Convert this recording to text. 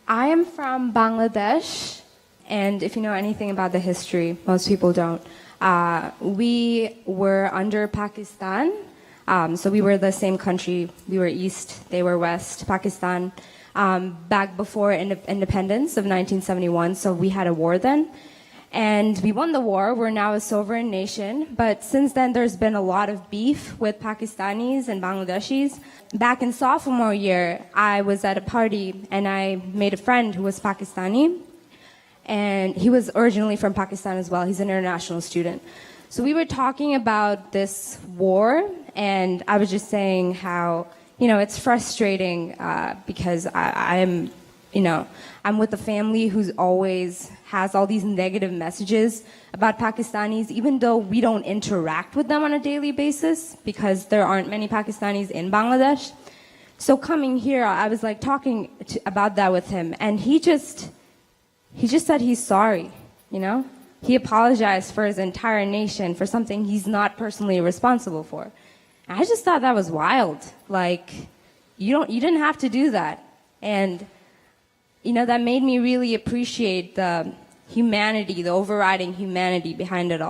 I am from Bangladesh, and if you know anything about the history, most people don't. We were under Pakistan, so we were the same country. We were East, they were West, Pakistan, back before independence of 1971, so we had a war then. And we won the war. We're now a sovereign nation. But since then, there's been a lot of beef with Pakistanis and Bangladeshis. Back in sophomore year, I was at a party and I made a friend who was Pakistani. And he was originally from Pakistan as well. He's an international student. So we were talking about this war, and I was just saying how, it's frustrating because I'm with a family who's always has all these negative messages about Pakistanis, even though we don't interact with them on a daily basis because there aren't many Pakistanis in Bangladesh. So coming here, I was like talking about that with him, and he just said he's sorry, He apologized for his entire nation for something he's not personally responsible for. And I just thought that was wild. Like, you didn't have to do that. And that made me really appreciate the humanity, the overriding humanity behind it all.